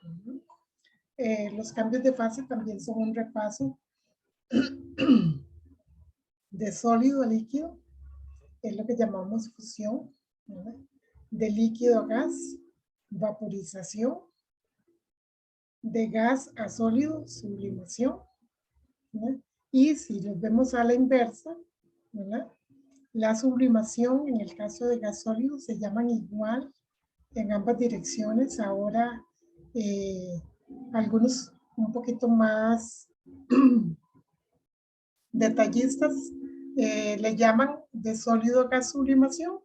Ujú. Los cambios de fase también son un repaso de sólido a líquido, es lo que llamamos fusión, ¿verdad? De líquido a gas, vaporización, de gas a sólido, sublimación, ¿verdad? Y si los vemos a la inversa, ¿verdad? La sublimación en el caso de gas sólido se llaman igual en ambas direcciones. Ahora algunos un poquito más detallistas le llaman de sólido a gas sublimación,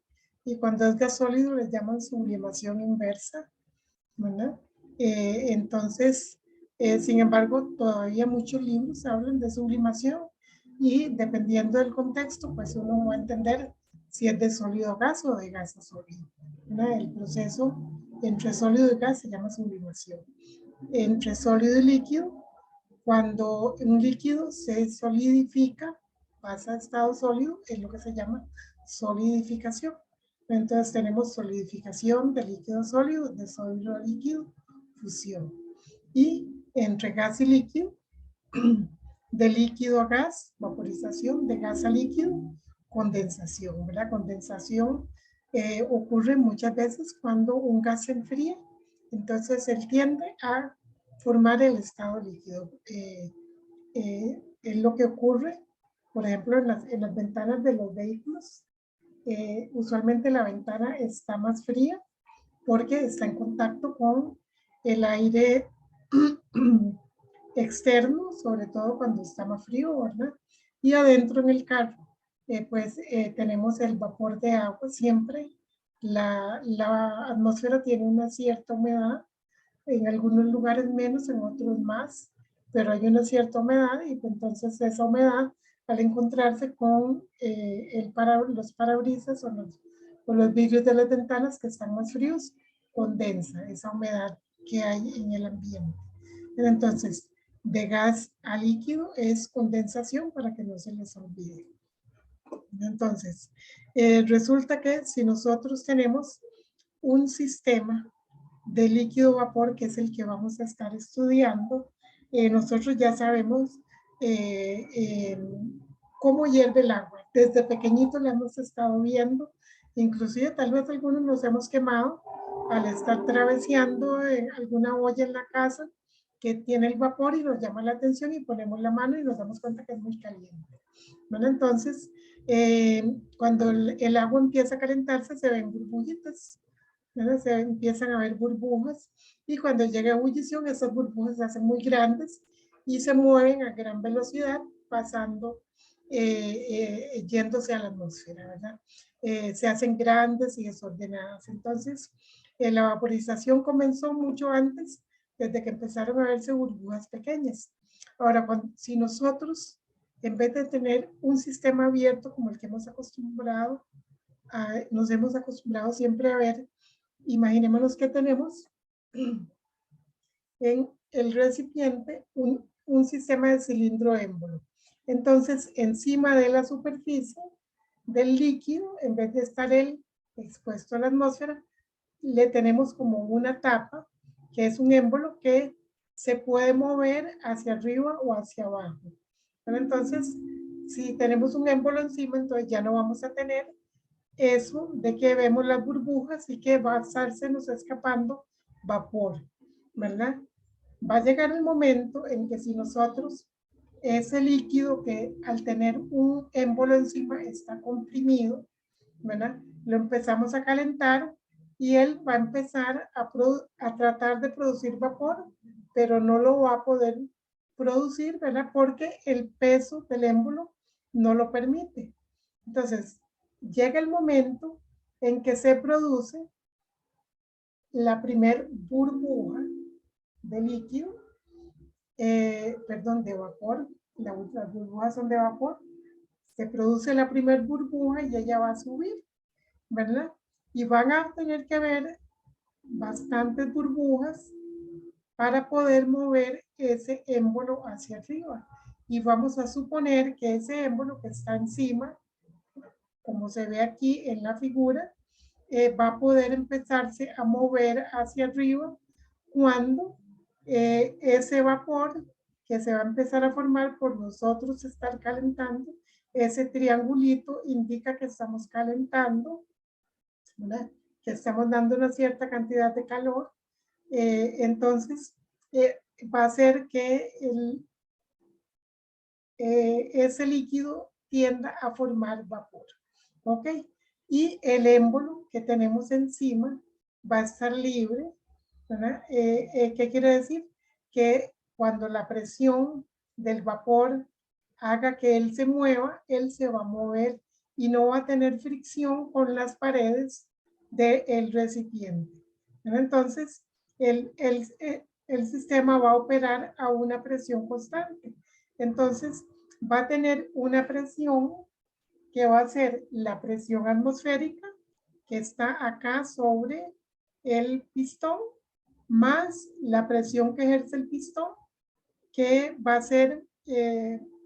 y cuando es gas sólido le llaman sublimación inversa, ¿verdad? Entonces, sin embargo, todavía muchos libros hablan de sublimación, y dependiendo del contexto, pues uno va a entender si es de sólido a gas o de gas a sólido, ¿verdad? El proceso entre sólido y gas se llama sublimación. Entre sólido y líquido, cuando un líquido se solidifica, pasa a estado sólido, es lo que se llama solidificación. Entonces tenemos solidificación de líquido a sólido, de sólido a líquido, fusión. Y entre gas y líquido, de líquido a gas, vaporización, de gas a líquido, condensación, ¿verdad? Condensación ocurre muchas veces cuando un gas se enfría, entonces él tiende a formar el estado líquido. Es lo que ocurre, por ejemplo, en las ventanas de los vehículos. Usualmente la ventana está más fría porque está en contacto con el aire externo, sobre todo cuando está más frío, ¿verdad? Y adentro en el carro, tenemos el vapor de agua. Siempre la atmósfera tiene una cierta humedad, en algunos lugares menos, en otros más, pero hay una cierta humedad, y entonces esa humedad, al encontrarse con los parabrisas o los vidrios de las ventanas que están más fríos, condensa esa humedad que hay en el ambiente. Entonces, de gas a líquido es condensación, para que no se les olvide. Entonces, resulta que si nosotros tenemos un sistema de líquido vapor, que es el que vamos a estar estudiando, nosotros ya sabemos eh, eh, cómo hierve el agua. Desde pequeñito la hemos estado viendo, inclusive tal vez algunos nos hemos quemado al estar traveseando alguna olla en la casa que tiene el vapor y nos llama la atención, y ponemos la mano y nos damos cuenta que es muy caliente. Bueno, entonces, cuando el agua empieza a calentarse, se ven burbujitas, ¿verdad? Se empiezan a ver burbujas, y cuando llega a ebullición, esas burbujas se hacen muy grandes y se mueven a gran velocidad, pasando, yéndose a la atmósfera, ¿verdad? Se hacen grandes y desordenadas. Entonces, la vaporización comenzó mucho antes, desde que empezaron a verse burbujas pequeñas. Ahora, si nosotros, en vez de tener un sistema abierto como el que nos hemos acostumbrado siempre a ver, imaginémonos que tenemos en el recipiente un sistema de cilindro émbolo. Entonces, encima de la superficie del líquido, en vez de estar él expuesto a la atmósfera, le tenemos como una tapa, que es un émbolo que se puede mover hacia arriba o hacia abajo. Pero entonces, si tenemos un émbolo encima, entonces ya no vamos a tener eso de que vemos las burbujas y que va a estarse escapando vapor, ¿verdad? Va a llegar el momento en que, si nosotros ese líquido, que al tener un émbolo encima está comprimido, ¿verdad? Lo empezamos a calentar, y él va a empezar a tratar de producir vapor, pero no lo va a poder producir, ¿verdad? Porque el peso del émbolo no lo permite. Entonces, llega el momento en que se produce la primer burbuja de líquido, perdón, de vapor. Las burbujas son de vapor. Se produce la primer burbuja y ella va a subir, ¿verdad? Y van a tener que haber bastantes burbujas para poder mover ese émbolo hacia arriba. Y vamos a suponer que ese émbolo que está encima, como se ve aquí en la figura, va a poder empezarse a mover hacia arriba cuando ese vapor que se va a empezar a formar por nosotros estar calentando, ese triangulito indica que estamos calentando, ¿verdad? Que estamos dando una cierta cantidad de calor. Entonces, va a ser que ese líquido tienda a formar vapor. ¿Ok? Y el émbolo que tenemos encima va a estar libre. ¿Verdad? ¿Qué quiere decir? Que cuando la presión del vapor haga que él se mueva, él se va a mover y no va a tener fricción con las paredes del recipiente. ¿Verdad? Entonces, el sistema va a operar a una presión constante. Entonces, va a tener una presión que va a ser la presión atmosférica que está acá sobre el pistón, más la presión que ejerce el pistón, que va a ser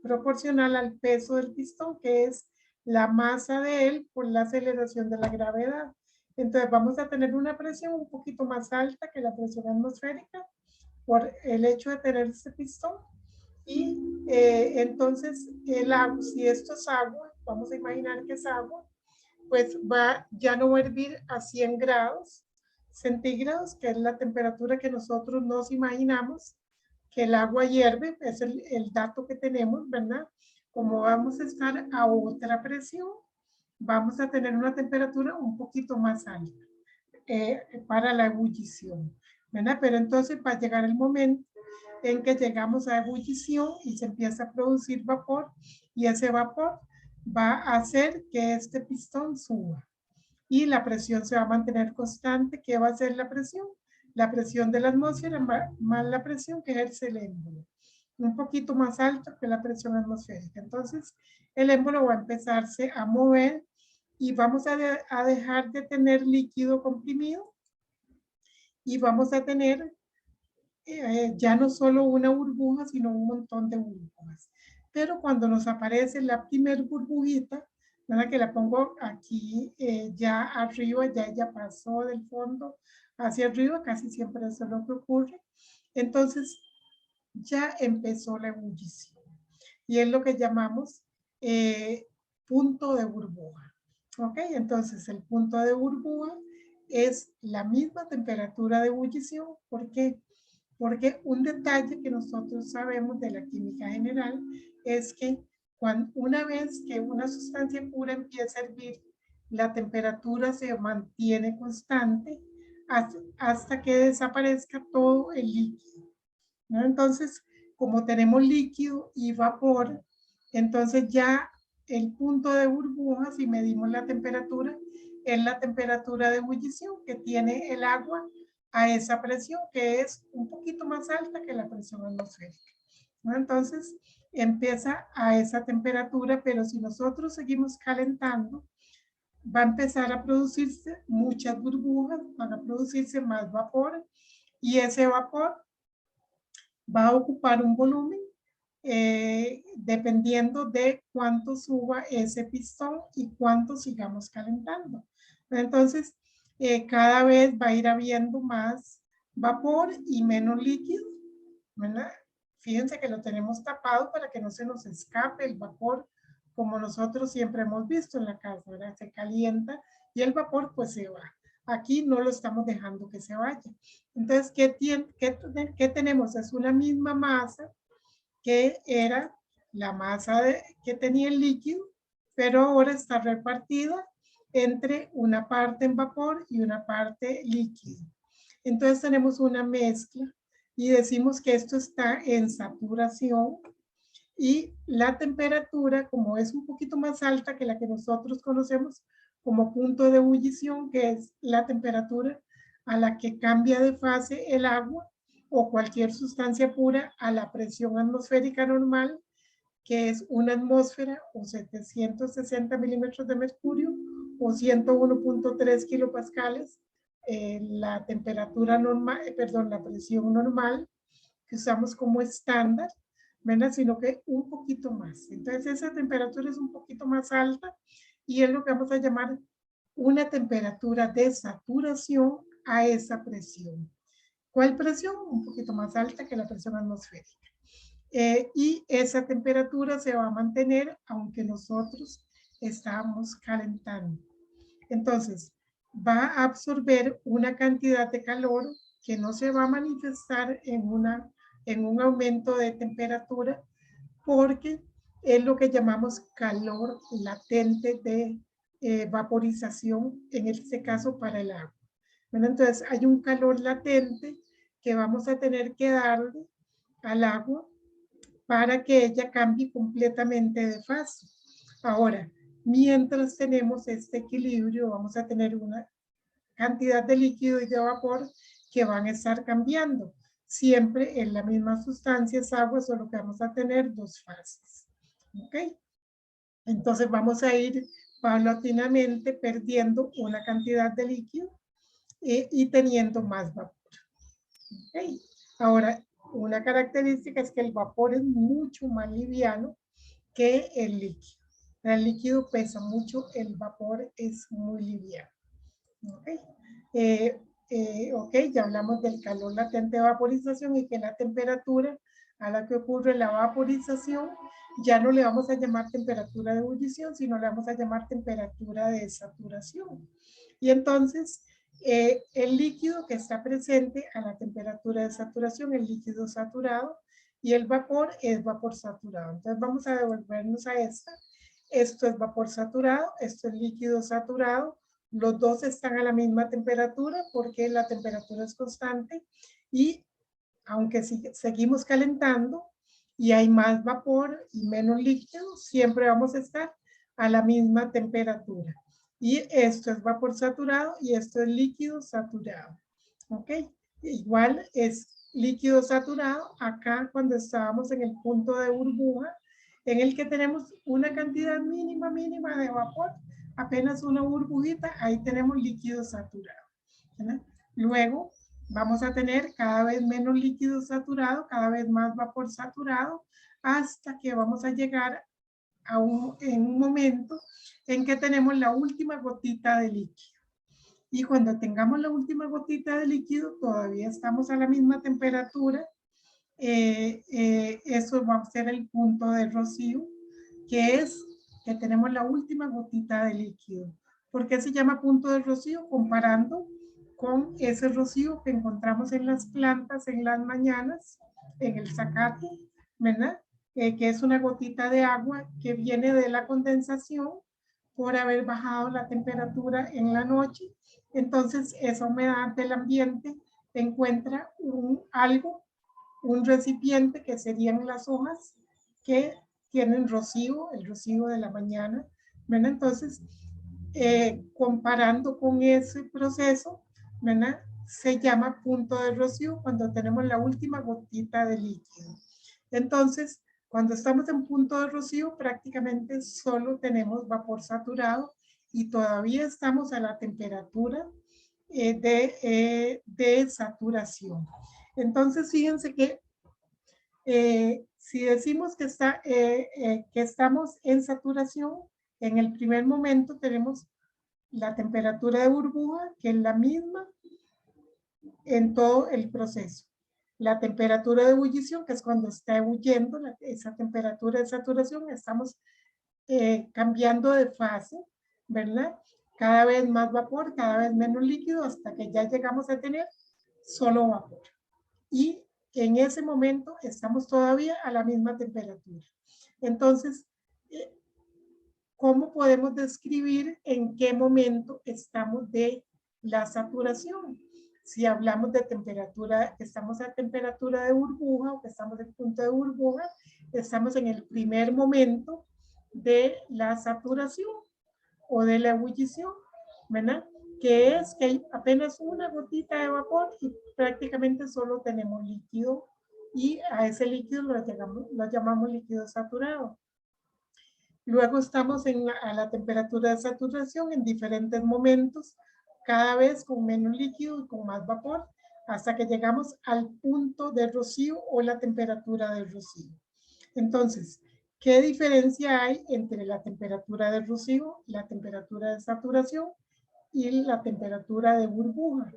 proporcional al peso del pistón, que es la masa de él por la aceleración de la gravedad. Entonces vamos a tener una presión un poquito más alta que la presión atmosférica por el hecho de tener ese pistón. Y entonces el agua, si esto es agua, vamos a imaginar que es agua, pues ya no va a hervir a 100 grados centígrados, que es la temperatura que nosotros nos imaginamos que el agua hierve, es el dato que tenemos, ¿verdad? Como vamos a estar a otra presión, vamos a tener una temperatura un poquito más alta para la ebullición, ¿verdad? Pero entonces va a llegar el momento en que llegamos a ebullición y se empieza a producir vapor y ese vapor va a hacer que este pistón suba y la presión se va a mantener constante. ¿Qué va a ser la presión? La presión de la atmósfera más la presión que ejerce el émbolo. Un poquito más alto que la presión atmosférica. Entonces, el émbolo va a empezarse a mover y vamos a dejar de tener líquido comprimido y vamos a tener ya no solo una burbuja, sino un montón de burbujas. Pero cuando nos aparece la primer burbujita, ¿verdad? Que la pongo aquí ya arriba, ya ella pasó del fondo hacia arriba, casi siempre eso es lo que ocurre. Entonces ya empezó la ebullición y es lo que llamamos punto de burbuja. ¿Ok? Entonces el punto de burbuja es la misma temperatura de ebullición. ¿Por qué? Porque un detalle que nosotros sabemos de la química general es que una vez que una sustancia pura empieza a hervir, la temperatura se mantiene constante hasta que desaparezca todo el líquido, ¿no? Entonces, como tenemos líquido y vapor, entonces ya el punto de burbuja, si medimos la temperatura, es la temperatura de ebullición que tiene el agua a esa presión, que es un poquito más alta que la presión atmosférica, ¿no? Entonces empieza a esa temperatura, pero si nosotros seguimos calentando, va a empezar a producirse muchas burbujas, van a producirse más vapor y ese vapor va a ocupar un volumen dependiendo de cuánto suba ese pistón y cuánto sigamos calentando. Entonces, cada vez va a ir habiendo más vapor y menos líquido, ¿verdad? Fíjense que lo tenemos tapado para que no se nos escape el vapor, como nosotros siempre hemos visto en la casa, ¿verdad? Se calienta y el vapor pues se va. Aquí no lo estamos dejando que se vaya. Entonces, ¿qué tenemos? Es una misma masa que era la masa que tenía el líquido, pero ahora está repartida entre una parte en vapor y una parte líquida. Entonces tenemos una mezcla y decimos que esto está en saturación y la temperatura, como es un poquito más alta que la que nosotros conocemos como punto de ebullición, que es la temperatura a la que cambia de fase el agua o cualquier sustancia pura a la presión atmosférica normal, que es una atmósfera o 760 milímetros de mercurio o 101.3 kilopascales, la temperatura normal, perdón, la presión normal que usamos como estándar, ¿verdad? Sino que un poquito más. Entonces esa temperatura es un poquito más alta y es lo que vamos a llamar una temperatura de saturación a esa presión. ¿Cuál presión? Un poquito más alta que la presión atmosférica. Y esa temperatura se va a mantener aunque nosotros estamos calentando. Entonces, va a absorber una cantidad de calor que no se va a manifestar en un aumento de temperatura, porque es lo que llamamos calor latente de vaporización, en este caso para el agua. Bueno, entonces hay un calor latente que vamos a tener que darle al agua para que ella cambie completamente de fase. Ahora, mientras tenemos este equilibrio, vamos a tener una cantidad de líquido y de vapor que van a estar cambiando. Siempre en la misma sustancia es agua, solo que vamos a tener dos fases. ¿Ok? Entonces vamos a ir paulatinamente perdiendo una cantidad de líquido y teniendo más vapor. ¿Ok? Ahora, una característica es que el vapor es mucho más liviano que el líquido. El líquido pesa mucho, el vapor es muy liviano. ¿Ok? Ok, ya hablamos del calor latente de vaporización y que la temperatura a la que ocurre la vaporización ya no le vamos a llamar temperatura de ebullición, sino le vamos a llamar temperatura de saturación. Y entonces, el líquido que está presente a la temperatura de saturación, el líquido saturado, y el vapor es vapor saturado. Entonces vamos a devolvernos a esta. Esto es vapor saturado, esto es líquido saturado. Los dos están a la misma temperatura porque la temperatura es constante y aunque seguimos calentando y hay más vapor y menos líquido, siempre vamos a estar a la misma temperatura. Y esto es vapor saturado y esto es líquido saturado. ¿Ok? Igual es líquido saturado acá cuando estábamos en el punto de burbuja en el que tenemos una cantidad mínima de vapor, apenas una burbujita, ahí tenemos líquido saturado. ¿Verdad? Luego vamos a tener cada vez menos líquido saturado, cada vez más vapor saturado, hasta que vamos a llegar en un momento en que tenemos la última gotita de líquido. Y cuando tengamos la última gotita de líquido, todavía estamos a la misma temperatura. Eso va a ser el punto de rocío, que es que tenemos la última gotita de líquido. ¿Por qué se llama punto de rocío? Comparando con ese rocío que encontramos en las plantas en las mañanas, en el zacate, ¿verdad? Que es una gotita de agua que viene de la condensación por haber bajado la temperatura en la noche. Entonces, esa humedad del ambiente encuentra algo, un recipiente que serían las hojas que tienen rocío, el rocío de la mañana. ¿Verdad? Entonces, comparando con ese proceso, ¿verdad? Se llama punto de rocío cuando tenemos la última gotita de líquido. Entonces, cuando estamos en punto de rocío, prácticamente solo tenemos vapor saturado y todavía estamos a la temperatura de saturación. Entonces, fíjense que si decimos que estamos en saturación, en el primer momento tenemos la temperatura de burbuja, que es la misma en todo el proceso. La temperatura de ebullición, que es cuando está ebulliendo, esa temperatura de saturación, estamos cambiando de fase, ¿verdad? Cada vez más vapor, cada vez menos líquido, hasta que ya llegamos a tener solo vapor. Y en ese momento estamos todavía a la misma temperatura. Entonces, ¿cómo podemos describir en qué momento estamos de la saturación? Si hablamos de temperatura, estamos a temperatura de burbuja o que estamos en punto de burbuja, estamos en el primer momento de la saturación o de la ebullición, ¿verdad? Que es que hay apenas una gotita de vapor y prácticamente solo tenemos líquido y a ese líquido lo llamamos líquido saturado. Luego estamos a la temperatura de saturación en diferentes momentos, cada vez con menos líquido y con más vapor, hasta que llegamos al punto de rocío o la temperatura de rocío. Entonces, ¿qué diferencia hay entre la temperatura de rocío, la temperatura de saturación y la temperatura de burbuja?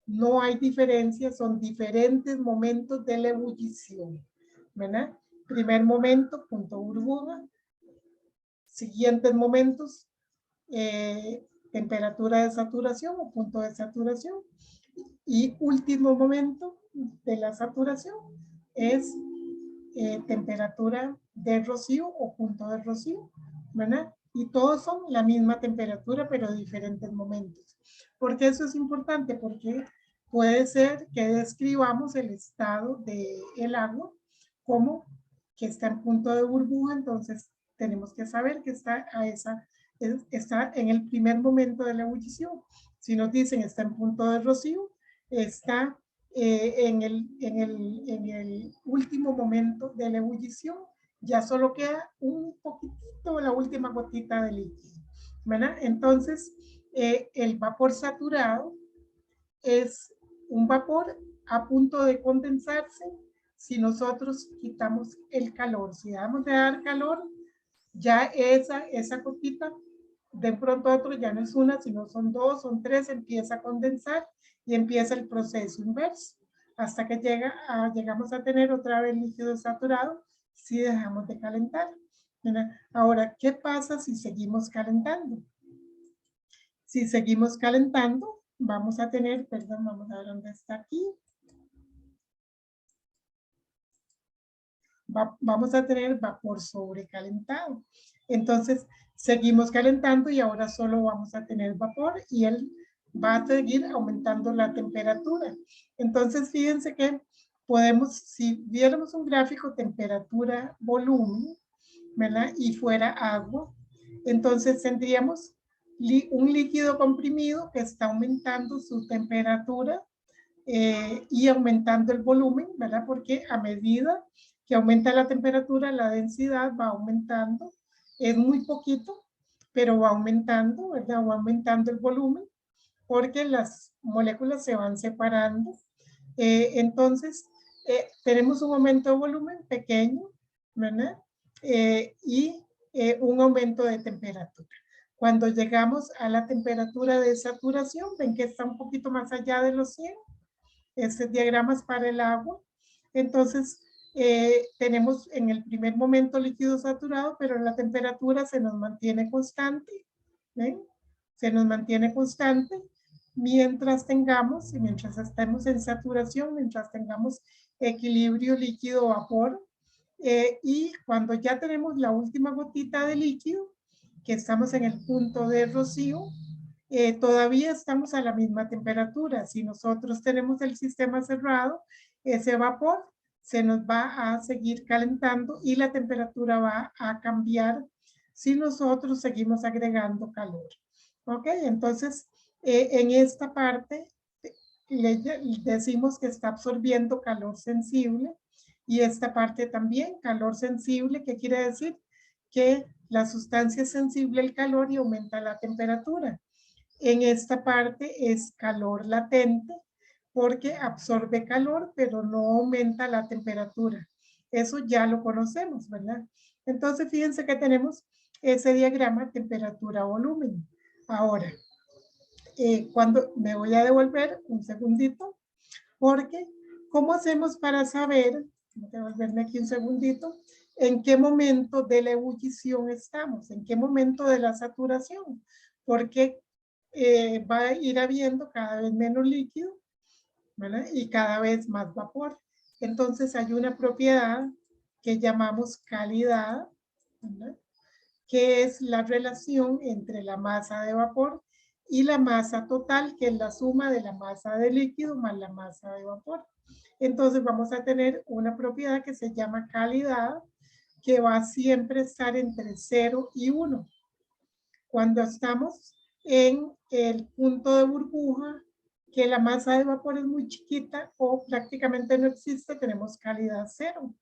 no hay diferencia, son diferentes momentos de la ebullición, ¿verdad? Primer momento, punto burbuja. Siguientes momentos, temperatura de saturación o punto de saturación. Y último momento de la saturación es temperatura de rocío o punto de rocío, ¿verdad? Y todos son la misma temperatura, pero diferentes momentos. ¿Por qué eso es importante? Porque puede ser que describamos el estado del agua como que está en punto de burbuja, entonces tenemos que saber que está está en el primer momento de la ebullición. Si nos dicen está en punto de rocío, está en el último momento de la ebullición, ya solo queda un poquitito, la última gotita de líquido, ¿verdad? Entonces, el vapor saturado es un vapor a punto de condensarse si nosotros quitamos el calor. Si dejamos de dar calor, ya esa gotita de pronto a otro ya no es una, sino son dos, son tres, empieza a condensar y empieza el proceso inverso hasta que llegamos a tener otra vez líquido saturado si dejamos de calentar. Ahora, ¿qué pasa si seguimos calentando? Si seguimos calentando, vamos a tener, perdón, vamos a ver dónde está aquí. Vamos a tener vapor sobrecalentado. Entonces, seguimos calentando y ahora solo vamos a tener vapor y él va a seguir aumentando la temperatura. Entonces, fíjense que podemos, si viéramos un gráfico temperatura-volumen, ¿verdad? Y fuera agua, entonces tendríamos un líquido comprimido que está aumentando su temperatura y aumentando el volumen, ¿verdad? Porque a medida que aumenta la temperatura, la densidad va aumentando. Es muy poquito, pero va aumentando, ¿verdad? Va aumentando el volumen porque las moléculas se van separando. Entonces, tenemos un aumento de volumen pequeño, ¿verdad? Y un aumento de temperatura. Cuando llegamos a la temperatura de saturación, ven que está un poquito más allá de los 100. Este diagrama es para el agua. Entonces, tenemos en el primer momento líquido saturado, pero la temperatura se nos mantiene constante. ¿Ven? Se nos mantiene constante mientras tengamos, y mientras estemos en saturación, mientras tengamos equilibrio líquido-vapor. Y cuando ya tenemos la última gotita de líquido, que estamos en el punto de rocío, todavía estamos a la misma temperatura. Si nosotros tenemos el sistema cerrado, ese vapor se nos va a seguir calentando y la temperatura va a cambiar si nosotros seguimos agregando calor. ¿Ok? Entonces, en esta parte le decimos que está absorbiendo calor sensible y esta parte también, calor sensible, ¿qué quiere decir? Que la sustancia es sensible al calor y aumenta la temperatura. En esta parte es calor latente porque absorbe calor, pero no aumenta la temperatura. Eso ya lo conocemos, ¿verdad? Entonces, fíjense que tenemos ese diagrama temperatura-volumen. Ahora, cuando me voy a devolver un segundito, porque ¿cómo hacemos para saber, voy a devolverme aquí un segundito, en qué momento de la ebullición estamos, en qué momento de la saturación? Porque va a ir habiendo cada vez menos líquido, ¿verdad? Y cada vez más vapor. Entonces hay una propiedad que llamamos calidad, ¿verdad? Que es la relación entre la masa de vapor y la masa total, que es la suma de la masa de líquido más la masa de vapor. Entonces vamos a tener una propiedad que se llama calidad, que va a siempre estar entre 0 y 1. Cuando estamos en el punto de burbuja, que la masa de vapor es muy chiquita o prácticamente no existe, tenemos calidad 0.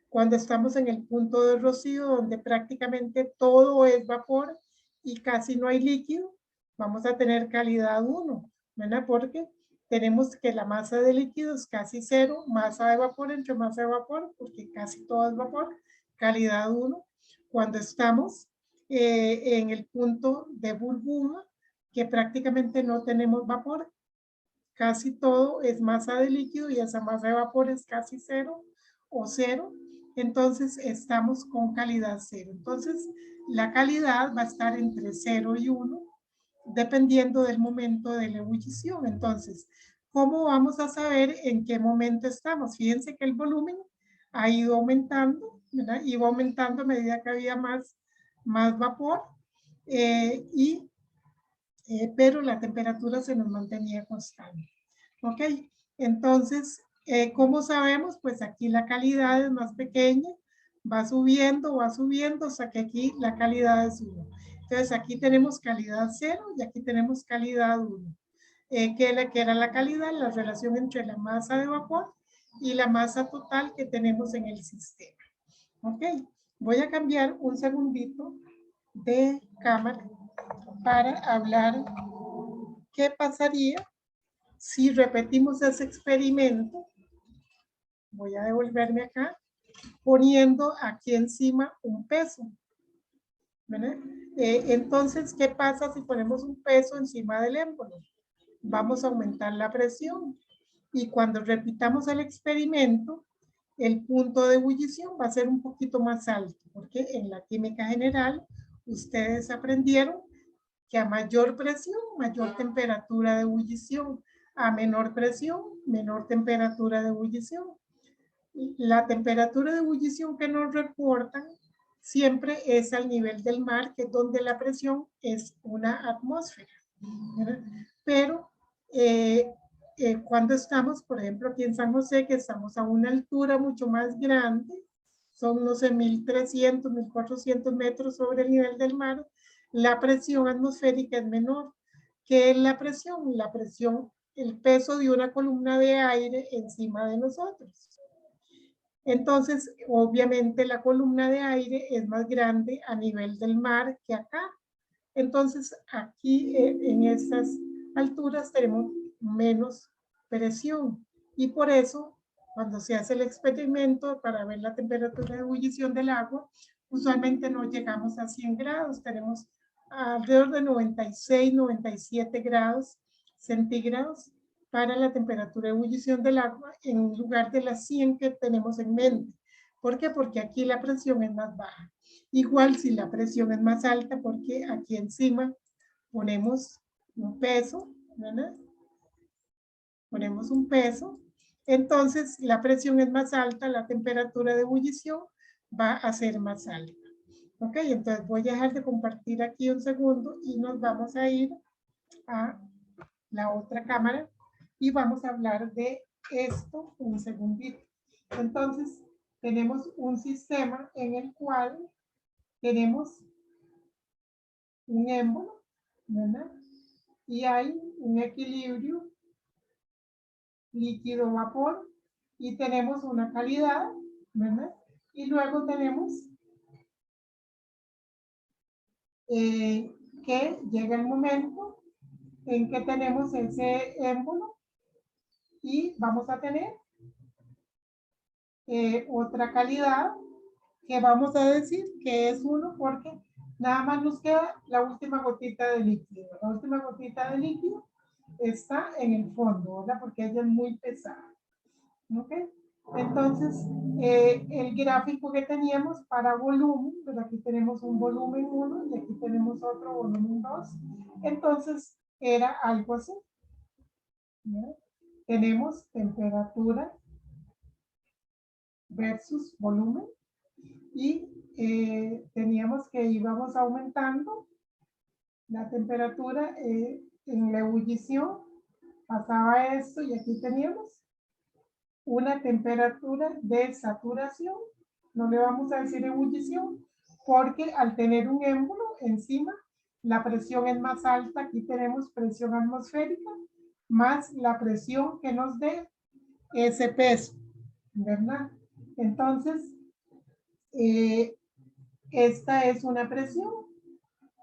Cuando estamos en el punto de rocío, donde prácticamente todo es vapor y casi no hay líquido, vamos a tener calidad 1, ¿verdad? Porque tenemos que la masa de líquido es casi 0, masa de vapor entre masa de vapor, porque casi todo es vapor, calidad 1. Cuando estamos en el punto de burbuja, que prácticamente no tenemos vapor, casi todo es masa de líquido y esa masa de vapor es casi cero o cero. Entonces estamos con calidad cero. Entonces la calidad va a estar entre 0 y 1 dependiendo del momento de la ebullición. Entonces, ¿cómo vamos a saber en qué momento estamos? Fíjense que el volumen ha ido aumentando, ¿verdad? Iba aumentando a medida que había más vapor pero la temperatura se nos mantenía constante. ¿Ok? Entonces, ¿cómo sabemos? Pues aquí la calidad es más pequeña, va subiendo, hasta que aquí la calidad es 1. Entonces, aquí tenemos calidad 0 y aquí tenemos calidad 1. ¿Qué era la calidad? La relación entre la masa de vapor y la masa total que tenemos en el sistema. ¿Ok? Voy a cambiar un segundito de cámara para hablar qué pasaría si repetimos ese experimento. Voy a devolverme acá, poniendo aquí encima un peso. ¿Verdad? Entonces, ¿qué pasa si ponemos un peso encima del émbolo? Vamos a aumentar la presión. Y cuando repitamos el experimento, el punto de ebullición va a ser un poquito más alto, porque en la química general ustedes aprendieron que a mayor presión, mayor temperatura de ebullición. A menor presión, menor temperatura de ebullición. La temperatura de ebullición que nos reportan siempre es al nivel del mar, que es donde la presión es una atmósfera. ¿Verdad? Pero cuando estamos, por ejemplo, aquí en San José, que estamos a una altura mucho más grande, son, no sé, 1.300, 1.400 metros sobre el nivel del mar, la presión atmosférica es menor. ¿Qué es la presión? La presión, el peso de una columna de aire encima de nosotros. Entonces, obviamente la columna de aire es más grande a nivel del mar que acá. Entonces, aquí en estas alturas tenemos menos presión. Y por eso, cuando se hace el experimento para ver la temperatura de ebullición del agua, usualmente no llegamos a 100 grados. Tenemos alrededor de 96, 97 grados centígrados para la temperatura de ebullición del agua en lugar de las 100 que tenemos en mente. ¿Por qué? Porque aquí la presión es más baja. Igual si la presión es más alta, porque aquí encima ponemos un peso, ¿verdad? Ponemos un peso. Entonces la presión es más alta, la temperatura de ebullición va a ser más alta. Ok, entonces voy a dejar de compartir aquí un segundo y nos vamos a ir a la otra cámara y vamos a hablar de esto un segundito. Entonces, tenemos un sistema en el cual tenemos un émbolo, ¿verdad? Y hay un equilibrio líquido-vapor y tenemos una calidad, ¿verdad? Y luego tenemos que llega el momento en que tenemos ese émbolo y vamos a tener otra calidad que vamos a decir que es 1 porque nada más nos queda la última gotita de líquido. La última gotita de líquido está en el fondo, ¿verdad? Porque ella es muy pesada. ¿Ok? Entonces, el gráfico que teníamos para volumen, pues aquí tenemos un volumen 1 y aquí tenemos otro volumen 2. Entonces, era algo así. ¿No? Tenemos temperatura versus volumen y teníamos que íbamos aumentando la temperatura en la ebullición. Pasaba esto y aquí teníamos una temperatura de saturación, no le vamos a decir ebullición, porque al tener un émbolo encima, la presión es más alta. Aquí tenemos presión atmosférica, más la presión que nos dé ese peso, ¿verdad? Entonces, esta es una presión.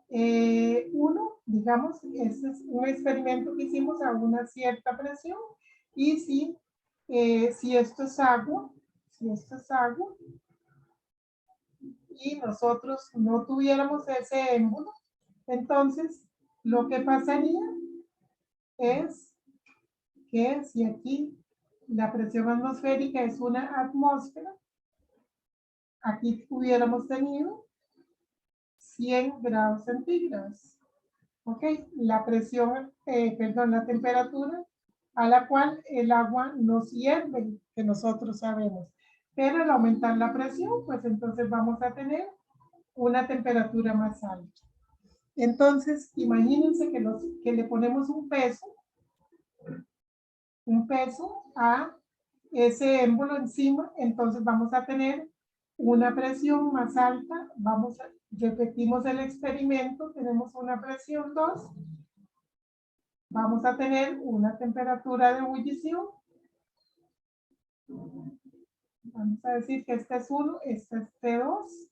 1, digamos, este es un experimento que hicimos a una cierta presión y si esto es agua, y nosotros no tuviéramos ese émbolo, entonces lo que pasaría es que si aquí la presión atmosférica es una atmósfera, aquí hubiéramos tenido 100 grados centígrados. ¿Ok? La presión, perdón, la temperatura a la cual el agua nos hierve, que nosotros sabemos. Pero al aumentar la presión, pues entonces vamos a tener una temperatura más alta. Entonces, imagínense que le ponemos un peso a ese émbolo encima, entonces vamos a tener una presión más alta, repetimos el experimento, tenemos una presión 2, vamos a tener una temperatura de ebullición, vamos a decir que este es 1, este es T2,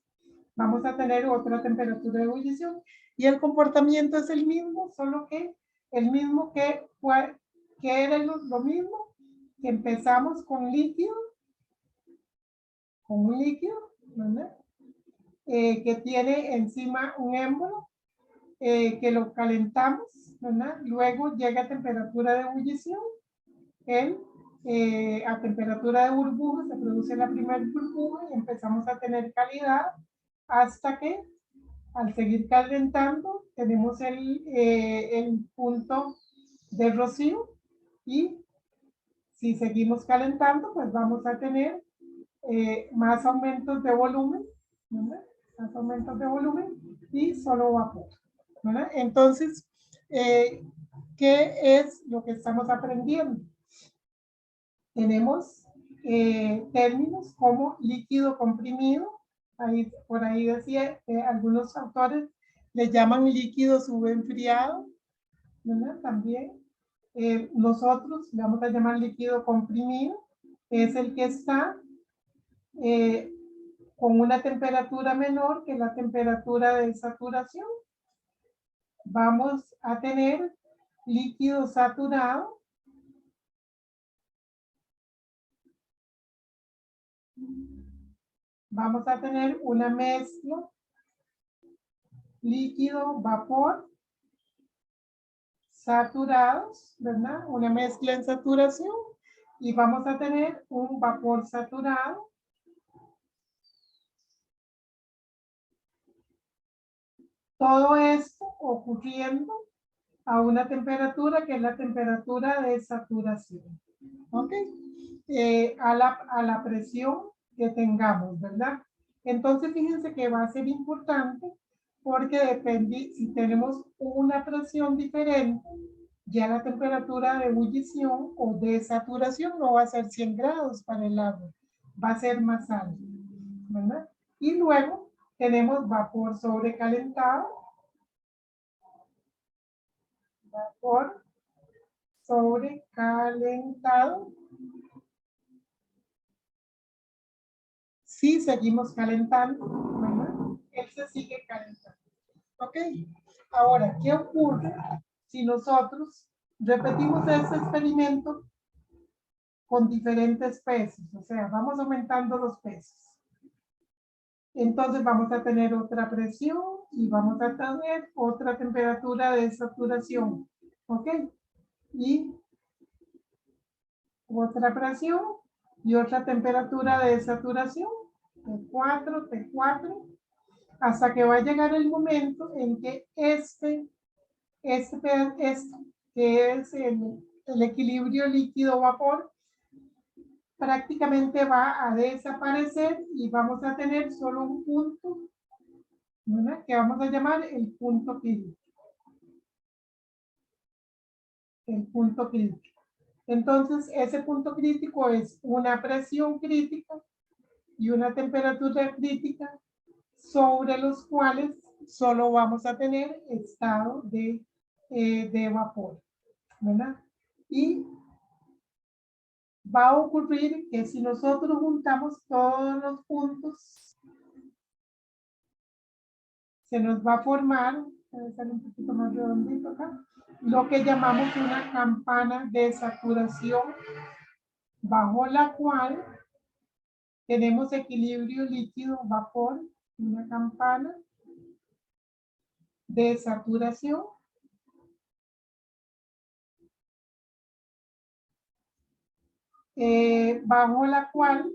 vamos a tener otra temperatura de ebullición, y el comportamiento es el mismo, solo que el mismo que era lo mismo, que empezamos con un líquido, ¿verdad? Que tiene encima un émbolo, que lo calentamos, ¿verdad? Luego llega a temperatura de ebullición, a temperatura de burbuja se produce la primera burbuja y empezamos a tener calidad hasta que al seguir calentando tenemos el punto de rocío y si seguimos calentando pues vamos a tener más aumentos de volumen, ¿verdad? Más aumentos de volumen y solo vapor, ¿verdad? Entonces, ¿qué es lo que estamos aprendiendo? Tenemos términos como líquido comprimido, por ahí decía, algunos autores le llaman líquido subenfriado, ¿verdad? También nosotros le vamos a llamar líquido comprimido, es el que está con una temperatura menor que la temperatura de saturación. Vamos a tener líquido saturado, vamos a tener una mezcla líquido, vapor, saturados, ¿verdad? Una mezcla en saturación y vamos a tener un vapor saturado. Todo esto ocurriendo a una temperatura que es la temperatura de saturación. ¿Ok? A la presión que tengamos, ¿verdad? Entonces, fíjense que va a ser importante porque depende, si tenemos una presión diferente, ya la temperatura de ebullición o de saturación no va a ser 100 grados para el agua, va a ser más alto, ¿verdad? Y luego tenemos vapor sobrecalentado, vapor sobrecalentado. Si seguimos calentando, ¿verdad? Él se sigue calentando. ¿Ok? Ahora, ¿qué ocurre si nosotros repetimos este experimento con diferentes pesos? O sea, vamos aumentando los pesos. Entonces vamos a tener otra presión y vamos a tener otra temperatura de saturación. ¿Ok? Y otra presión y otra temperatura de saturación. T4, T4. Hasta que va a llegar el momento en que este que es el equilibrio líquido-vapor, prácticamente va a desaparecer y vamos a tener solo un punto, ¿verdad? Que vamos a llamar el punto crítico. El punto crítico. Entonces, ese punto crítico es una presión crítica y una temperatura crítica sobre los cuales solo vamos a tener estado de vapor, ¿verdad? Y va a ocurrir que si nosotros juntamos todos los puntos, se nos va a formar, voy a hacer un poquito más redondito acá, lo que llamamos una campana de saturación, bajo la cual tenemos equilibrio líquido-vapor, una campana de saturación. bajo la cual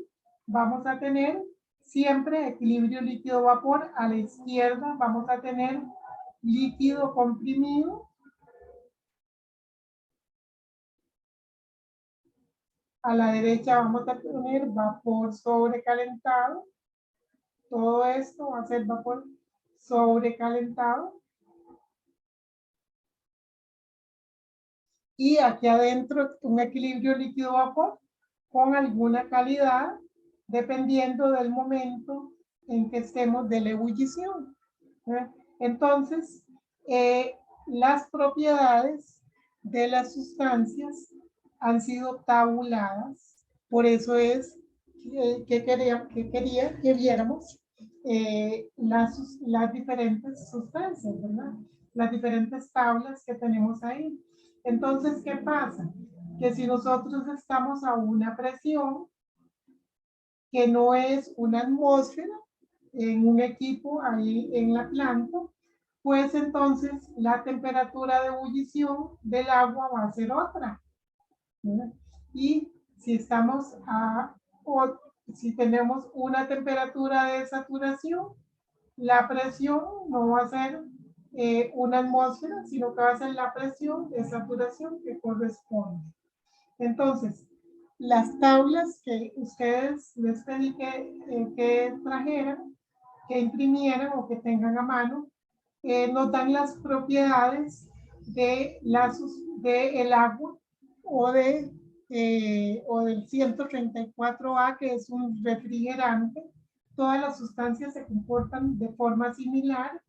vamos a tener siempre equilibrio líquido-vapor. A la izquierda vamos a tener líquido comprimido. A la derecha vamos a tener vapor sobrecalentado. Todo esto va a ser vapor sobrecalentado. Y aquí adentro un equilibrio líquido-vapor con alguna calidad, dependiendo del momento en que estemos de la ebullición. Entonces, las propiedades de las sustancias han sido tabuladas. Por eso es que quería que viéramos las diferentes sustancias, ¿verdad? Las diferentes tablas que tenemos ahí. Entonces, ¿qué pasa? Que si nosotros estamos a una presión que no es una atmósfera en un equipo ahí en la planta, pues entonces la temperatura de ebullición del agua va a ser otra, ¿verdad? Y si estamos si tenemos una temperatura de saturación, la presión no va a ser una atmósfera, sino que va a ser la presión de saturación que corresponde. Entonces, las tablas que ustedes les pedí que trajeran, que imprimieran o que tengan a mano, nos dan las propiedades de el agua o del 134A, que es un refrigerante. Todas las sustancias se comportan de forma similar.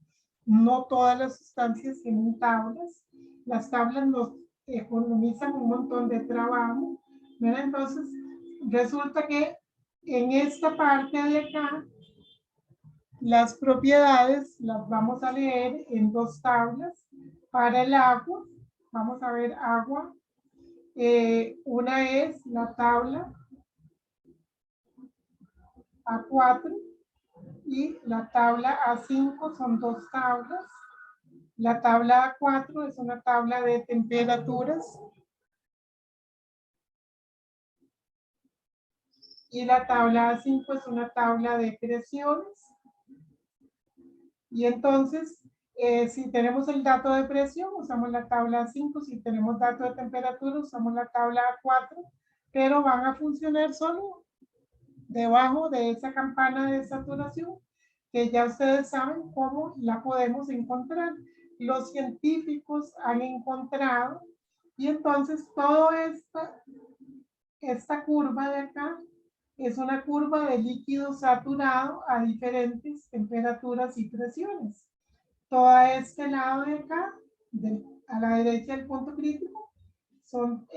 No todas las sustancias tienen tablas. Las tablas nos economizan un montón de trabajo, ¿verdad? Entonces, resulta que en esta parte de acá, las propiedades las vamos a leer en dos tablas. Para el agua, vamos a ver agua. Una es la tabla A4 y la tabla A5, son dos tablas. La tabla A4 es una tabla de temperaturas y la tabla A5 es una tabla de presiones. Y entonces, si tenemos el dato de presión, usamos la tabla A5. Si tenemos dato de temperatura, usamos la tabla A4. Pero van a funcionar solo debajo de esa campana de saturación, que ya ustedes saben cómo la podemos encontrar. Los científicos han encontrado, y entonces toda esta curva de acá es una curva de líquido saturado a diferentes temperaturas y presiones. Todo este lado de acá, a la derecha del punto crítico, son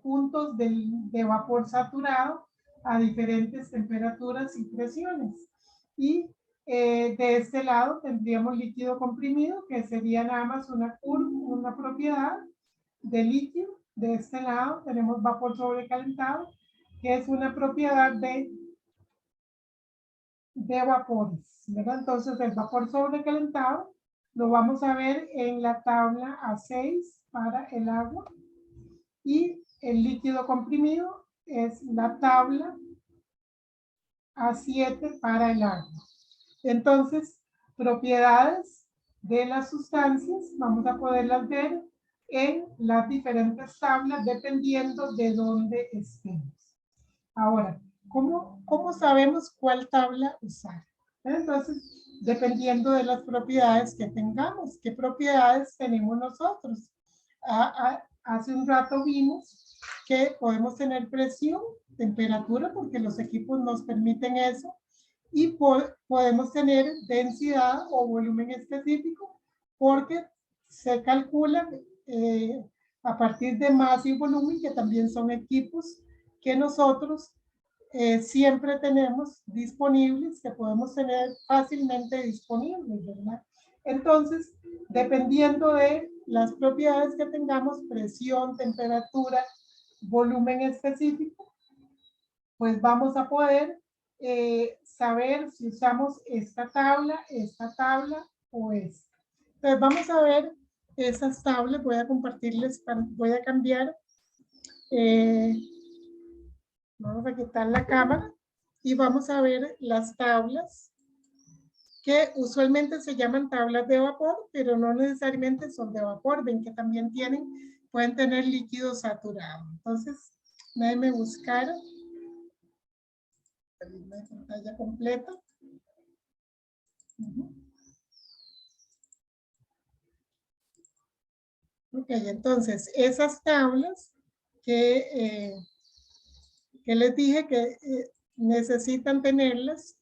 puntos de vapor saturado a diferentes temperaturas y presiones. Y de este lado tendríamos líquido comprimido, que sería nada más una propiedad de líquido. De este lado tenemos vapor sobrecalentado, que es una propiedad de vapores, ¿verdad? Entonces el vapor sobrecalentado lo vamos a ver en la tabla A6 para el agua, y el líquido comprimido es la tabla A7 para el agua. Entonces, propiedades de las sustancias vamos a poderlas ver en las diferentes tablas dependiendo de dónde estemos. Ahora, ¿cómo sabemos cuál tabla usar? Entonces, dependiendo de las propiedades que tengamos, ¿qué propiedades tenemos nosotros? Hace un rato vimos que podemos tener presión, temperatura, porque los equipos nos permiten eso, y podemos tener densidad o volumen específico, porque se calcula a partir de masa y volumen, que también son equipos que nosotros siempre tenemos disponibles, que podemos tener fácilmente disponibles, ¿verdad? Entonces, dependiendo de las propiedades que tengamos, presión, temperatura, volumen específico, pues vamos a poder saber si usamos esta tabla o esta. Entonces vamos a ver esas tablas. Voy a compartirles, voy a cambiar Vamos a quitar la cámara y vamos a ver las tablas que usualmente se llaman tablas de vapor, pero no necesariamente son de vapor. Ven que también pueden tener líquido saturado. Entonces, déjenme buscar la pantalla completa. Ok, entonces esas tablas que les dije que necesitan tenerlas,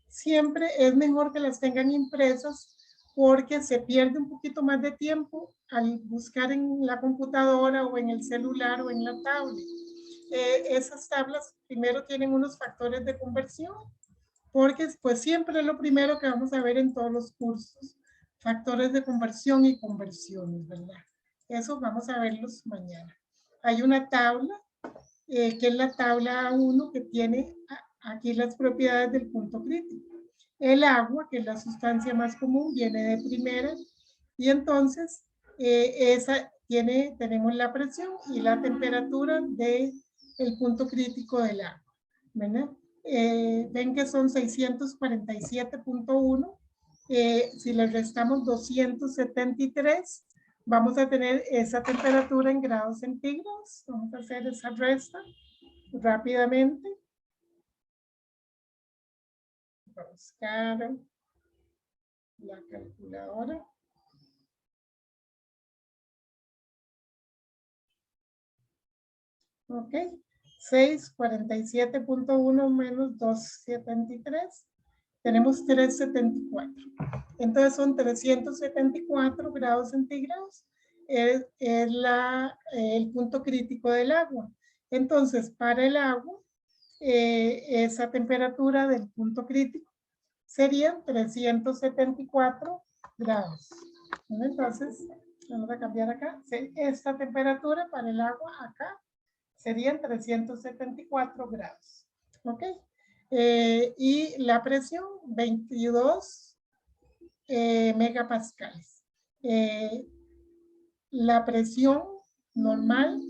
siempre es mejor que las tengan impresas porque se pierde un poquito más de tiempo al buscar en la computadora o en el celular o en la tablet. Esas tablas primero tienen unos factores de conversión, porque pues siempre es lo primero que vamos a ver en todos los cursos, factores de conversión y conversiones, ¿verdad? Eso vamos a verlos mañana. Hay una tabla, que es la tabla 1, que tiene aquí las propiedades del punto crítico. El agua, que es la sustancia más común, viene de primera, y entonces tenemos la presión y la temperatura del punto crítico del agua, ¿verdad? Ven que son 647.1. Si le restamos 273, vamos a tener esa temperatura en grados centígrados. Vamos a hacer esa resta rápidamente. Voy a buscar la calculadora. Ok, 647.1 menos 273. Tenemos 374. Entonces son 374 grados centígrados. Es el punto crítico del agua. Entonces, para el agua, esa temperatura del punto crítico serían 374 grados. Entonces, vamos a cambiar acá. Esta temperatura para el agua acá serían 374 grados. ¿Ok? Y la presión, 22 megapascales. La presión normal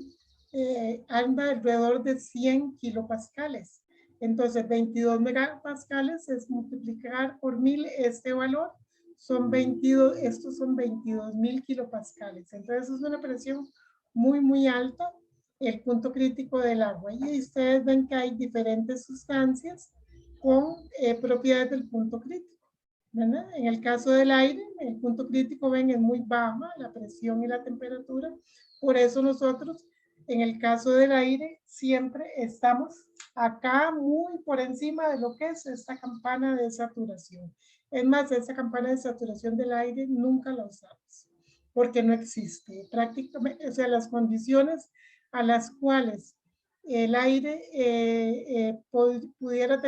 anda alrededor de 100 kilopascales. Entonces, 22 megapascales es multiplicar por 1000 este valor. Estos son 22,000 kilopascales. Entonces, es una presión muy, muy alta, el punto crítico del agua. Y ustedes ven que hay diferentes sustancias con propiedades del punto crítico, ¿verdad? En el caso del aire, el punto crítico, ven, es muy baja la presión y la temperatura. Por eso nosotros, en el caso del aire, siempre estamos acá muy por encima de lo que es esta campana de saturación. Es más, esa campana de saturación del aire nunca la usamos, porque no existe. Prácticamente, o sea, las condiciones a las cuales el aire pudiera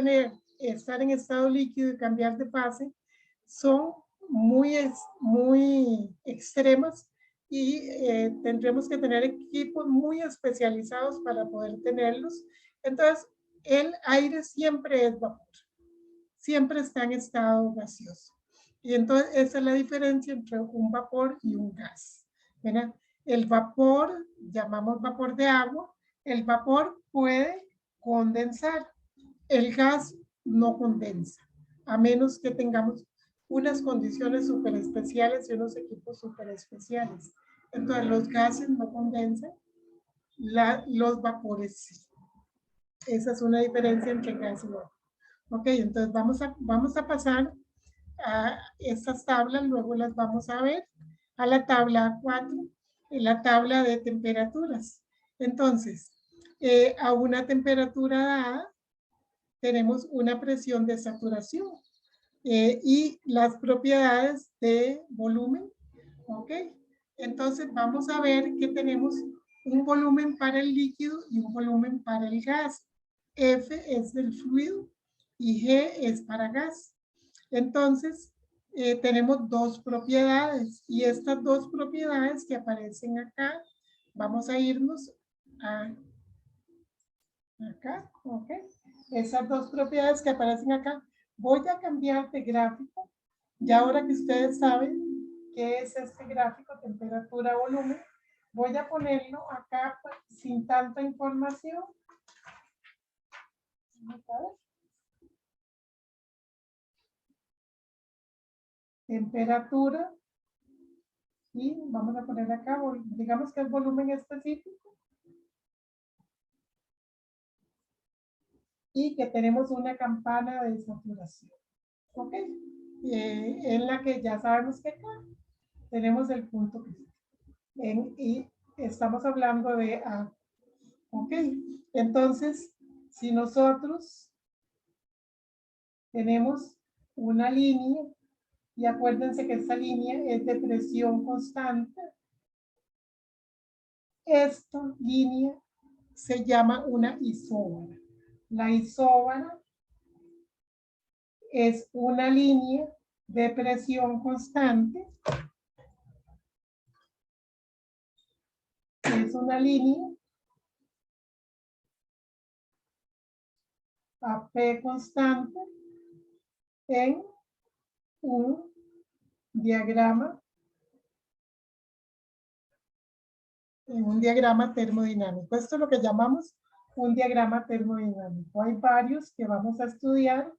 estar en estado líquido y cambiar de fase son muy extremas, y tendremos que tener equipos muy especializados para poder tenerlos. Entonces, el aire siempre es vapor, siempre está en estado gaseoso. Y entonces esa es la diferencia entre un vapor y un gas, ¿verdad? El vapor, llamamos vapor de agua, el vapor puede condensar, el gas no condensa, a menos que tengamos unas condiciones súper especiales y unos equipos súper especiales. Entonces los gases no condensan, los vapores sí. Esa es una diferencia entre gas y vapor. Ok, entonces vamos a pasar a estas tablas, luego las vamos a ver, a la tabla 4, en la tabla de temperaturas. Entonces, a una temperatura dada, tenemos una presión de saturación y las propiedades de volumen. Ok, entonces vamos a ver que tenemos un volumen para el líquido y un volumen para el gas. F es del fluido y G es para gas. Entonces, tenemos dos propiedades, y estas dos propiedades que aparecen acá, vamos a irnos acá, ok. Esas dos propiedades que aparecen acá, voy a cambiar de gráfico. Ya ahora que ustedes saben qué es este gráfico, temperatura, volumen, Voy a ponerlo acá sin tanta información. Temperatura. Y vamos a poner acá, digamos que es volumen específico. Y que tenemos una campana de saturación. ¿Ok? En la que ya sabemos que acá tenemos el punto y estamos hablando de A. ¿Ok? Entonces, si nosotros tenemos una línea, y acuérdense que esta línea es de presión constante, esta línea se llama una isóbara. La isóbara es una línea de presión constante. Es una línea a P constante en un diagrama termodinámico. Esto es lo que llamamos un diagrama termodinámico. Hay varios que vamos a estudiar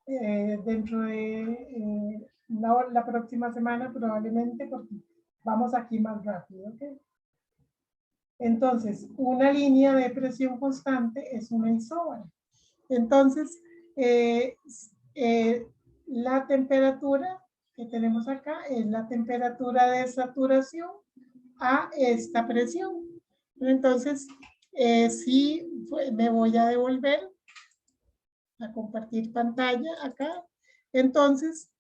dentro de la próxima semana probablemente, porque vamos aquí más rápido. ¿Okay? Entonces, una línea de presión constante es una isóbara. Entonces, la temperatura que tenemos acá es la temperatura de saturación a esta presión. Entonces, sí, me voy a devolver a compartir pantalla acá. Entonces,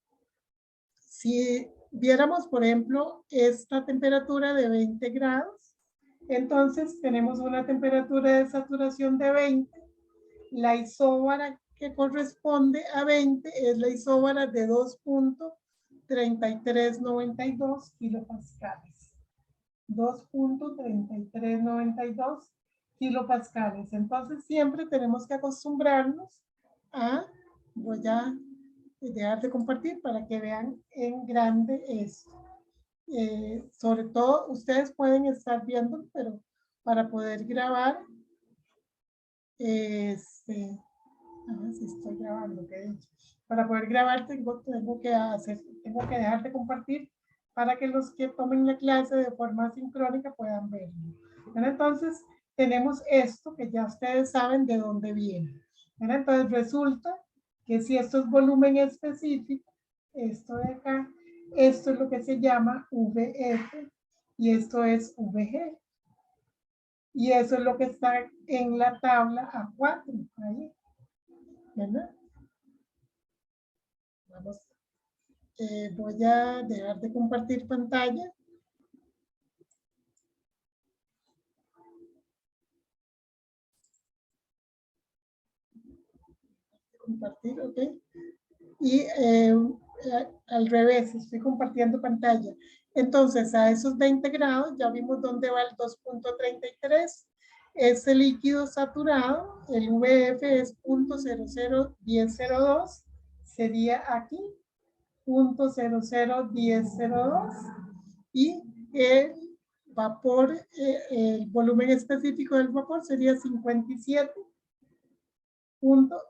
si viéramos, por ejemplo, esta temperatura de 20 grados, entonces tenemos una temperatura de saturación de 20. La isóbara que corresponde a 20 es la isóbara de 2.3392 kilopascales. 2.3392 kilopascales. Entonces siempre tenemos que acostumbrarnos a, voy a dejar de compartir para que vean en grande esto. Sobre todo ustedes pueden estar viendo, pero para poder grabar, a ver si estoy grabando, ¿qué he dicho? Para poder grabar tengo que dejar de compartir para que los que tomen la clase de forma sincrónica puedan verlo. Entonces, tenemos esto que ya ustedes saben de dónde viene. Entonces, resulta que si esto es volumen específico, esto de acá, esto es lo que se llama VF y esto es VG. Y eso es lo que está en la tabla A4, ahí. ¿Verdad? Vamos, voy a dejar de compartir pantalla. Compartir, ok. Y al revés, estoy compartiendo pantalla. Entonces, a esos 20 grados, ya vimos dónde va el 2.33. Ese líquido saturado, el VF es 0.001002, sería aquí, 0.001002. Y el vapor, el volumen específico del vapor sería 57.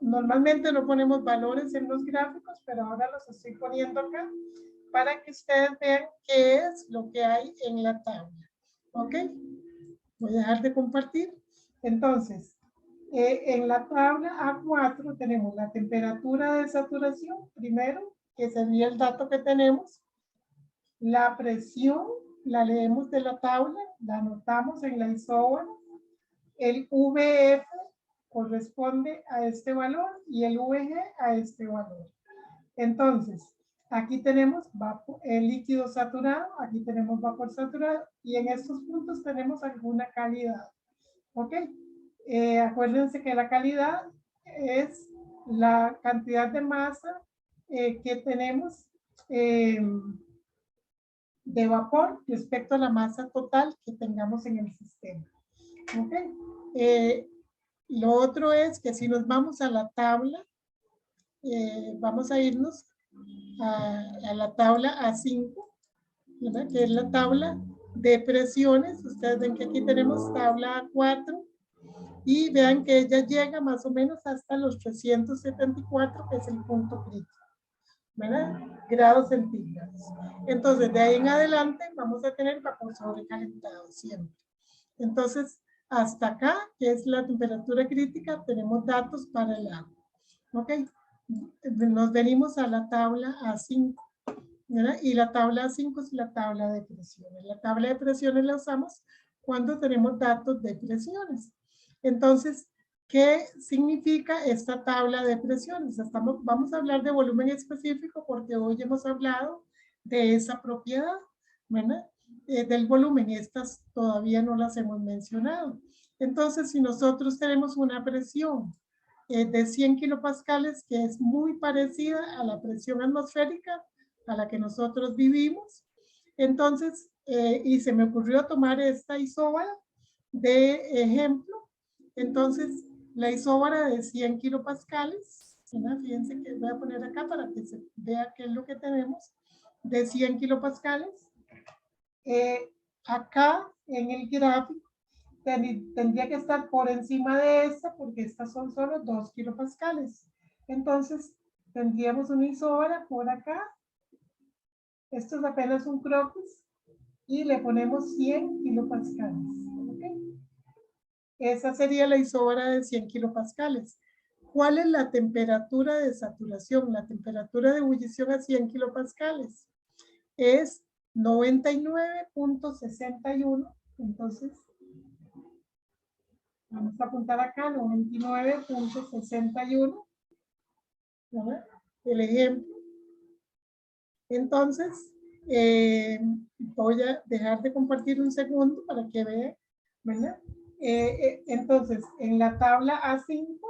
Normalmente no ponemos valores en los gráficos, pero ahora los estoy poniendo acá para que ustedes vean qué es lo que hay en la tabla. ¿Ok? Voy a dejar de compartir. Entonces, en la tabla A4 tenemos la temperatura de saturación, primero, que sería el dato que tenemos. La presión, la leemos de la tabla, la anotamos en la isóbara. El VF corresponde a este valor y el VG a este valor. Entonces, aquí tenemos el líquido saturado, aquí tenemos vapor saturado y en estos puntos tenemos alguna calidad. ¿Ok? Acuérdense que la calidad es la cantidad de masa que tenemos de vapor respecto a la masa total que tengamos en el sistema. ¿Ok? Lo otro es que si nos vamos a la tabla, vamos a irnos a la tabla A5, ¿verdad? Que es la tabla de presiones. Ustedes ven que aquí tenemos tabla 4 y vean que ella llega más o menos hasta los 374, que es el punto crítico, ¿verdad? Grados centígrados. Entonces, de ahí en adelante vamos a tener vapor sobrecalentado siempre. Entonces, hasta acá, que es la temperatura crítica, tenemos datos para el agua. ¿Ok? Nos venimos a la tabla A5. ¿Verdad? Y la tabla A5 es la tabla de presiones. La tabla de presiones la usamos cuando tenemos datos de presiones. Entonces, ¿qué significa esta tabla de presiones? Vamos a hablar de volumen específico porque hoy hemos hablado de esa propiedad, ¿verdad? Del volumen. Estas todavía no las hemos mencionado. Entonces, si nosotros tenemos una presión de 100 kilopascales, que es muy parecida a la presión atmosférica a la que nosotros vivimos. Entonces, y se me ocurrió tomar esta isóbara de ejemplo. Entonces, la isóbara de 100 kilopascales, ¿verdad? Fíjense que voy a poner acá para que se vea qué es lo que tenemos, de 100 kilopascales. Acá en el gráfico tendría que estar por encima de esta porque estas son solo 2 kilopascales. Entonces, tendríamos una isóbara por acá. Esto es apenas un croquis y le ponemos 100 kilopascales. ¿Okay? Esa sería la isóbara de 100 kilopascales. ¿Cuál es la temperatura de saturación? La temperatura de ebullición a 100 kilopascales es 99.61. Entonces, vamos a apuntar acá 99.61. El ejemplo. Entonces, voy a dejar de compartir un segundo para que vean, ¿verdad? Entonces, en la tabla A5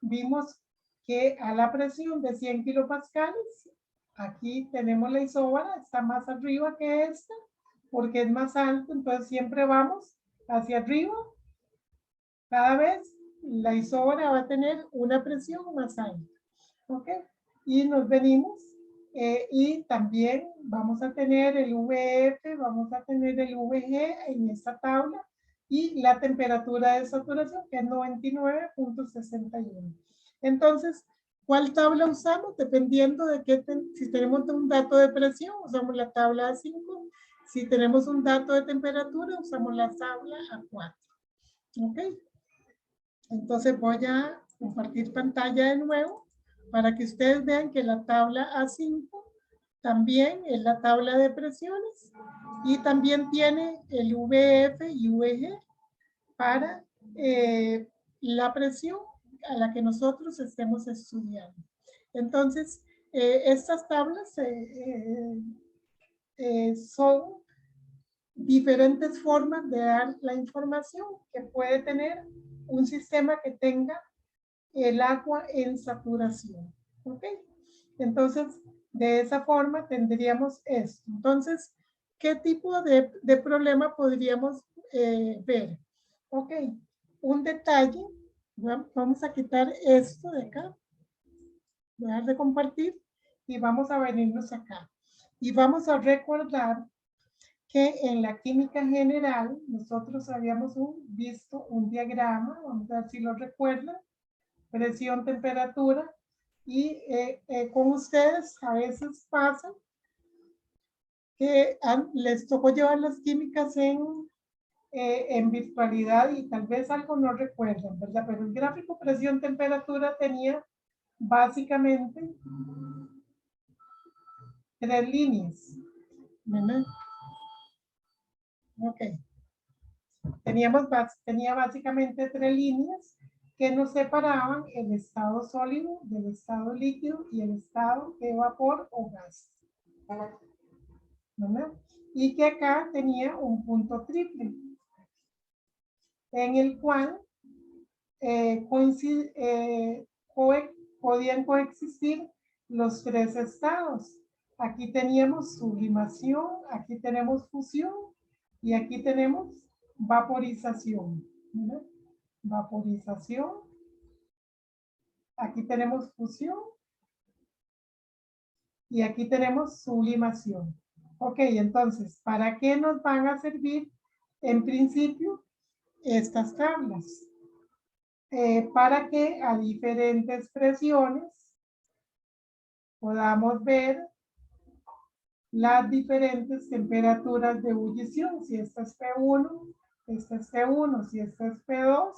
vimos que a la presión de 100 kilopascales, aquí tenemos la isóbara, está más arriba que esta, porque es más alto, entonces siempre vamos hacia arriba. Cada vez la isóbara va a tener una presión más alta. ¿Ok? Y nos venimos y también vamos a tener el VF, vamos a tener el VG en esta tabla y la temperatura de saturación que es 99.61. Entonces, ¿cuál tabla usamos? Dependiendo de qué, si tenemos un dato de presión, usamos la tabla A5. Si tenemos un dato de temperatura, usamos la tabla A4. ¿Ok? Entonces voy a compartir pantalla de nuevo para que ustedes vean que la tabla A5 también es la tabla de presiones y también tiene el VF y VG para la presión a la que nosotros estemos estudiando. Entonces, estas tablas son diferentes formas de dar la información que puede tener un sistema que tenga el agua en saturación. ¿Ok? Entonces, de esa forma tendríamos esto. Entonces, ¿qué tipo de problema podríamos ver? Ok, un detalle. Vamos a quitar esto de acá. Dejar de compartir y vamos a venirnos acá. Y vamos a recordar que en la química general nosotros habíamos visto un diagrama, vamos a ver si lo recuerdan, presión, temperatura, y con ustedes a veces pasa que les tocó llevar las químicas en virtualidad y tal vez algo no recuerdan, ¿verdad? Pero el gráfico presión, temperatura tenía básicamente 3 líneas, ¿verdad? Ok. Tenía básicamente 3 líneas que nos separaban el estado sólido del estado líquido y el estado de vapor o gas. ¿Verdad? Y que acá tenía un punto triple, en el cual podían coexistir los 3 estados. Aquí teníamos sublimación, aquí tenemos fusión y aquí tenemos vaporización. ¿Verdad? Vaporización. Aquí tenemos fusión y aquí tenemos sublimación. Ok, entonces, ¿para qué nos van a servir en principio estas tablas? Para que a diferentes presiones podamos ver las diferentes temperaturas de ebullición. Si esta es P1, esta es T1, si esta es P2,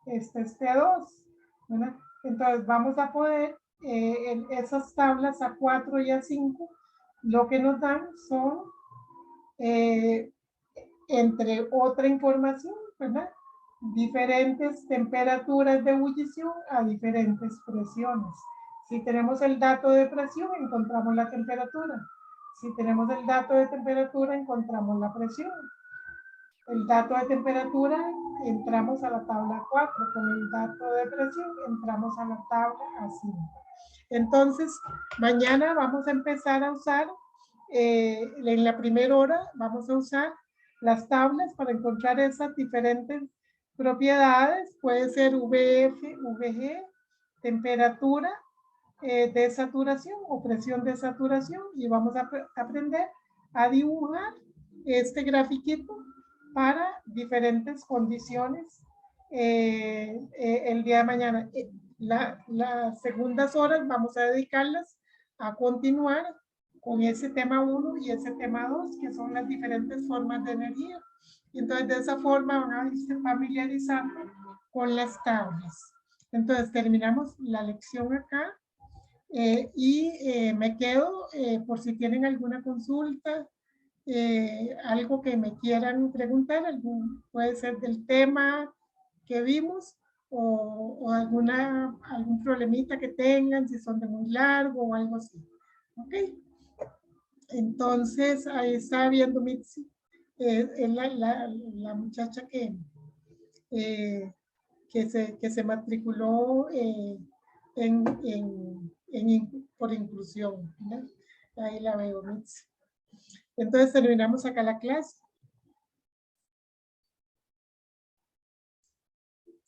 esta es T2. ¿Verdad? Entonces vamos a poder, en esas tablas A4 y A5, lo que nos dan son, entre otra información, ¿verdad? Diferentes temperaturas de ebullición a diferentes presiones. Si tenemos el dato de presión, encontramos la temperatura. Si tenemos el dato de temperatura, encontramos la presión. El dato de temperatura, entramos a la tabla 4. Con el dato de presión, entramos a la tabla A5. Entonces, mañana vamos a empezar a usar, en la primera hora, vamos a usar las tablas para encontrar esas diferentes propiedades. Puede ser VF, VG, temperatura de saturación o presión de saturación, y vamos a aprender a dibujar este grafiquito para diferentes condiciones el día de mañana. Las segundas horas vamos a dedicarlas a continuar con ese tema 1 y ese tema 2, que son las diferentes formas de energía. Y entonces, de esa forma van a irse familiarizando con las tablas. Entonces, terminamos la lección acá. Me quedo por si tienen alguna consulta, algo que me quieran preguntar, puede ser del tema que vimos o algún problemita que tengan, si son de muy largo o algo así. Ok, entonces ahí está viendo Mitzi, es la muchacha eh, que se matriculó por inclusión, ¿no? Ahí la veo, Mitzi. Entonces terminamos acá la clase.